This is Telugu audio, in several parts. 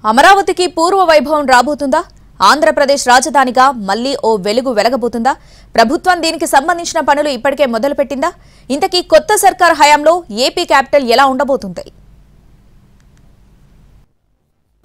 అమరావతికి పూర్వ వైభవం రాబోతుందా? ఆంధ్రప్రదేశ్ రాజధానిగా మళ్లీ ఓ వెలుగు వెలగబోతుందా? ప్రభుత్వం దీనికి సంబంధించిన పనులు ఇప్పటికే మొదలుపెట్టిందా? ఇంతకీ కొత్త సర్కార్ హయాంలో ఏపీ క్యాపిటల్ ఎలా ఉండబోతుంది?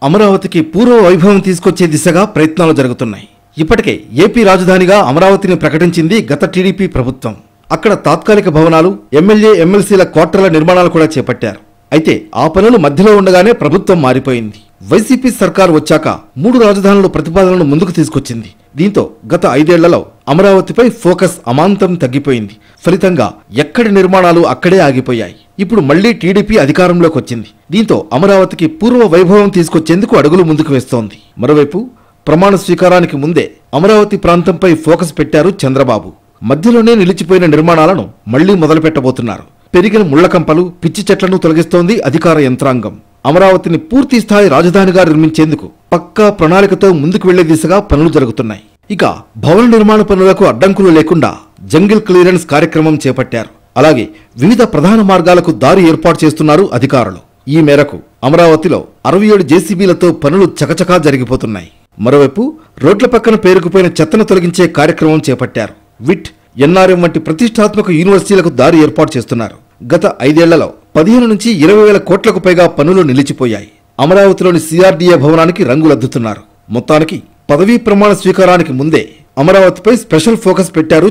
అమరావతికి పూర్వ వైభవం తీసుకొచ్చే దిశగా ప్రయత్నాలు జరుగుతున్నాయి. ఇప్పటికే ఏపీ రాజధానిగా అమరావతిని ప్రకటించింది గత టీడీపీ ప్రభుత్వం. అక్కడ తాత్కాలిక భవనాలు, ఎమ్మెల్యే ఎమ్మెల్సీల క్వార్టర్ల నిర్మాణాలు కూడా చేపట్టారు. అయితే ఆ పనులు మధ్యలో ఉండగానే ప్రభుత్వం మారిపోయింది. వైసీపీ సర్కారు వచ్చాక 3 రాజధానుల ప్రతిపాదనను ముందుకు తీసుకొచ్చింది. దీంతో గత 5 ఏళ్లలో అమరావతిపై ఫోకస్ అమాంతం తగ్గిపోయింది. ఫలితంగా ఎక్కడి నిర్మాణాలు అక్కడే ఆగిపోయాయి. ఇప్పుడు మళ్లీ టీడీపీ అధికారంలోకి వచ్చింది. దీంతో అమరావతికి పూర్వ వైభవం తీసుకొచ్చేందుకు అడుగులు ముందుకు వేస్తోంది. మరోవైపు ప్రమాణ స్వీకారానికి ముందే అమరావతి ప్రాంతంపై ఫోకస్ పెట్టారు చంద్రబాబు. మధ్యలోనే నిలిచిపోయిన నిర్మాణాలను మళ్లీ మొదలుపెట్టబోతున్నారు. పెరిగిన ముళ్లకంపలు, పిచ్చి చెట్లను తొలగిస్తోంది అధికార యంత్రాంగం. అమరావతిని పూర్తి స్థాయి రాజధానిగా నిర్మించేందుకు పక్కా ప్రణాళికతో ముందుకు వెళ్లే దిశగా పనులు జరుగుతున్నాయి. ఇక భవన నిర్మాణ పనులకు అడ్డంకులు లేకుండా జంగిల్ క్లియరెన్స్ కార్యక్రమం చేపట్టారు. అలాగే వివిధ ప్రధాన మార్గాలకు దారి ఏర్పాటు చేస్తున్నారు అధికారులు. ఈ మేరకు అమరావతిలో 67 జేసీబీలతో పనులు చకచకా జరిగిపోతున్నాయి. మరోవైపు రోడ్ల పక్కన పేరుకుపోయిన చెత్తను తొలగించే కార్యక్రమం చేపట్టారు. విట్, ఎన్ఆర్ఎం వంటి ప్రతిష్టాత్మక యూనివర్సిటీలకు దారి ఏర్పాటు చేస్తున్నారు. గత 5 ఏళ్లలో 15 నుంచి 20,000 కోట్లకు పైగా పనులు నిలిచిపోయాయి. అమరావతిలోని సిఆర్డీఏ భవనానికి రంగులద్దుతున్నారు. మొత్తానికి పదవీ ప్రమాణ స్వీకారానికి ముందే అమరావతిపై స్పెషల్ ఫోకస్ పెట్టారు.